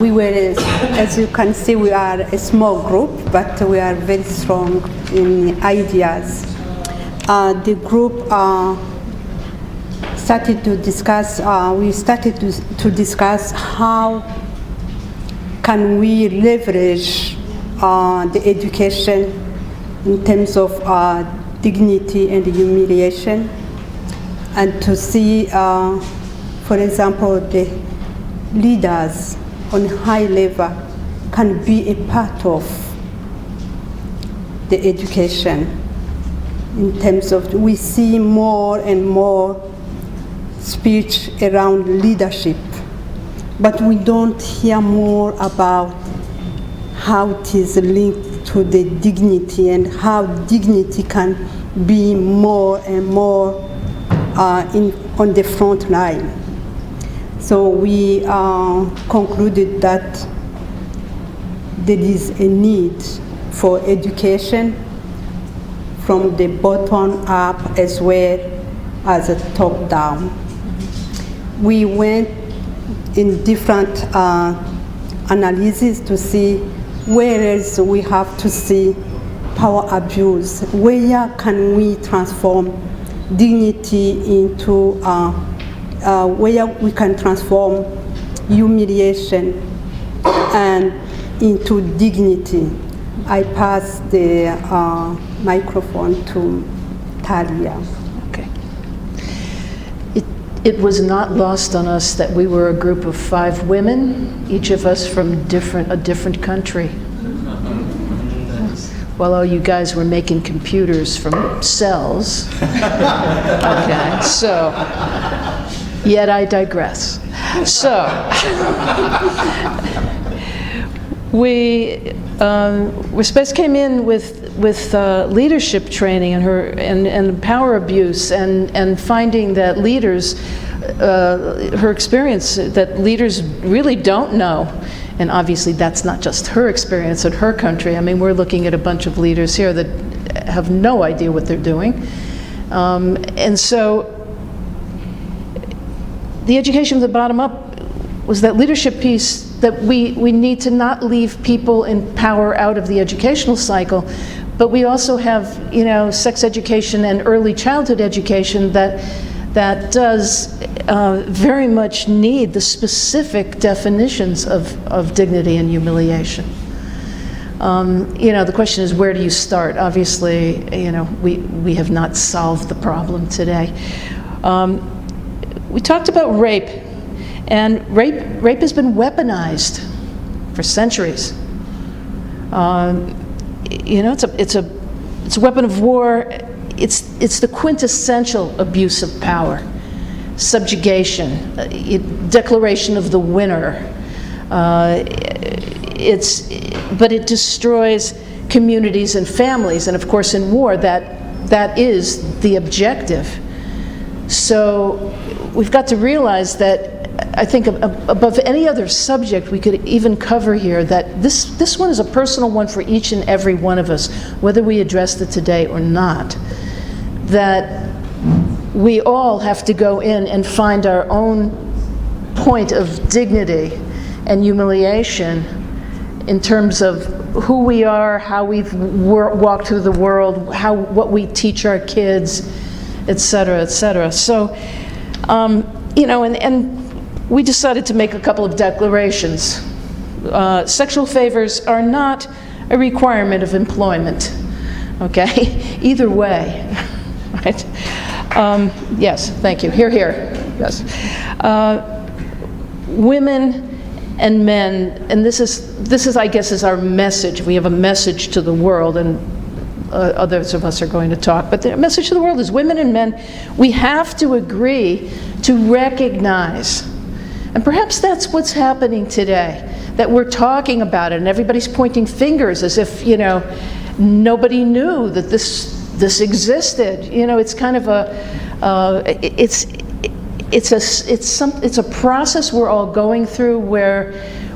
We were, as you can see, we are a small group, but we are very strong in ideas. The group started to discuss, we started to discuss how can we leverage the education in terms of dignity and humiliation, and to see, for example, the leaders on high level can be a part of the education. In terms of, we see more and more speech around leadership, but we don't hear more about how it is linked to the dignity and how dignity can be more and more on the front line. So we concluded that there is a need for education from the bottom up as well as a top down. We went in different analyses to see where else we have to see power abuse, where can we transform dignity into where we can transform humiliation and into dignity. I pass the microphone to Talia. Okay. It was not lost on us that we were a group of 5 women, each of us from a different country. While all you guys were making computers from cells. Okay, so, yet I digress. So, we Space came in with leadership training and power abuse and finding that leaders, her experience that leaders really don't know. And obviously that's not just her experience in her country. I mean, we're looking at a bunch of leaders here that have no idea what they're doing. And so the education from the bottom up was that leadership piece that we need to not leave people in power out of the educational cycle, but we also have, sex education and early childhood education that does very much need the specific definitions of dignity and humiliation. The question is, where do you start? Obviously, we have not solved the problem today. We talked about rape, and rape has been weaponized for centuries. It's a weapon of war. It's the quintessential abuse of power, subjugation, declaration of the winner. But it destroys communities and families, and of course in war that is the objective. So we've got to realize that, I think above any other subject we could even cover here, that this one is a personal one for each and every one of us, whether we addressed it today or not. That we all have to go in and find our own point of dignity and humiliation in terms of who we are, how we've walked through the world, what we teach our kids, et cetera, et cetera. So, and we decided to make a couple of declarations. Sexual favors are not a requirement of employment, okay? Either way. Right? Yes, thank you. Hear, hear. Yes. Women and men, and this is, I guess, is our message. We have a message to the world, and others of us are going to talk. But the message to the world is, women and men, we have to agree to recognize, and perhaps that's what's happening today, that we're talking about it, and everybody's pointing fingers as if nobody knew that this existed. It's kind of it's a process we're all going through where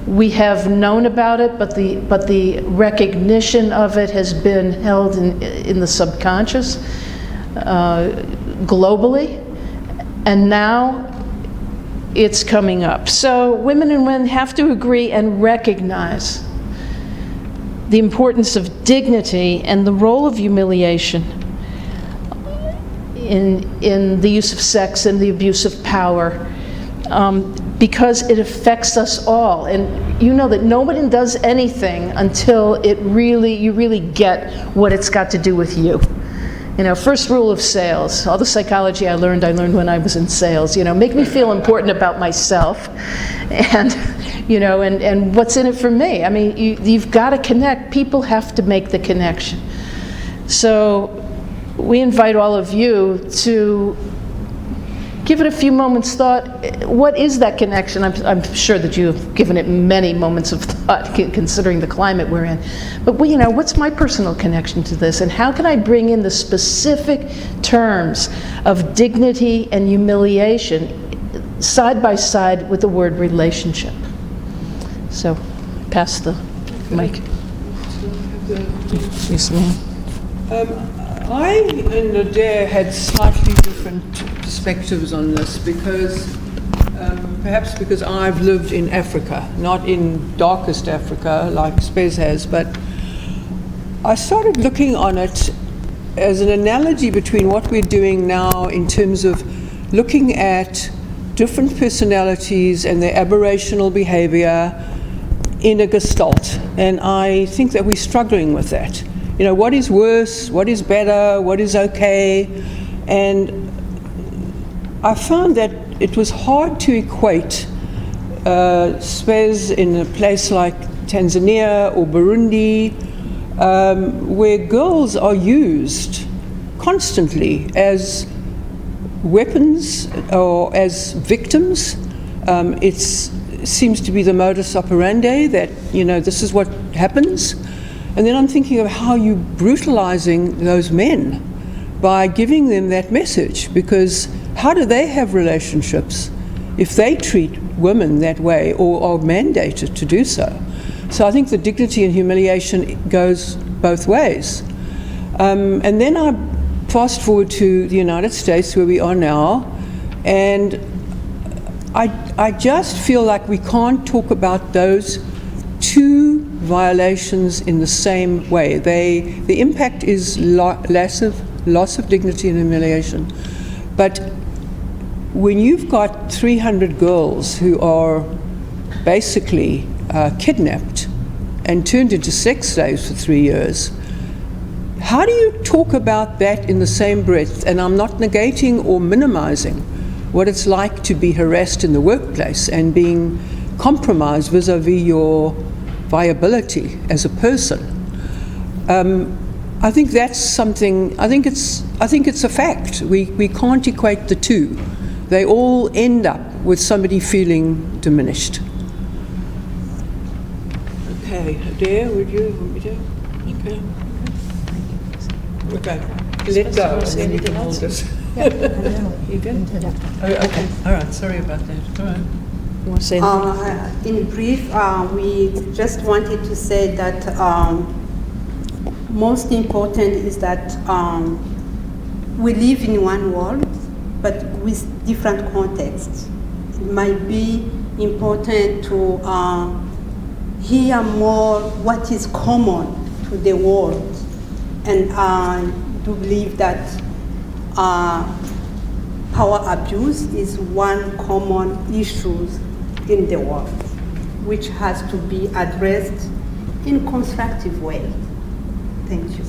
we have known about it, but the recognition of it has been held in the subconscious globally, and now it's coming up. So women and men have to agree and recognize the importance of dignity and the role of humiliation in the use of sex and the abuse of power, because it affects us all. And you know that nobody does anything until you really get what it's got to do with you. You know, first rule of sales, all the psychology I learned when I was in sales, you know, make me feel important about myself and, you know, and what's in it for me. I mean, you've got to connect. People have to make the connection. So we invite all of you to give it a few moments thought. What is that connection? I'm sure that you've given it many moments of thought, considering the climate we're in. But you know, what's my personal connection to this, and how can I bring in the specific terms of dignity and humiliation side by side with the word relationship? So, pass the mic. Yes, ma'am. I and Adair had slightly different perspectives on this because, perhaps because I've lived in Africa, not in darkest Africa like Spez has, but I started looking on it as an analogy between what we're doing now in terms of looking at different personalities and their aberrational behavior in a gestalt. And I think that we're struggling with that. You know, what is worse, what is better, what is okay? And I found that it was hard to equate Spez in a place like Tanzania or Burundi, where girls are used constantly as weapons or as victims. It seems to be the modus operandi that, you know, this is what happens. And then I'm thinking of how you're brutalizing those men by giving them that message, because how do they have relationships if they treat women that way or are mandated to do so? So I think the dignity and humiliation goes both ways. And then I fast forward to the United States, where we are now, and I just feel like we can't talk about those two violations in the same way. The impact is loss of dignity and humiliation. But when you've got 300 girls who are basically kidnapped and turned into sex slaves for 3 years, how do you talk about that in the same breath? And I'm not negating or minimizing what it's like to be harassed in the workplace and being compromised vis-a-vis your viability as a person. I think that's something. I think it's a fact. We can't equate the two. They all end up with somebody feeling diminished. Okay, Adair, would you want me to? Okay. Okay. Let go. Say anything else? You good? Oh, okay. All right. Sorry about that. All right. You want to say anything? In brief, we just wanted to say that most important is that we live in one world, but with different contexts. It might be important to hear more what is common to the world, and I do believe that power abuse is one common issue in the world, which has to be addressed in a constructive way. Thank you.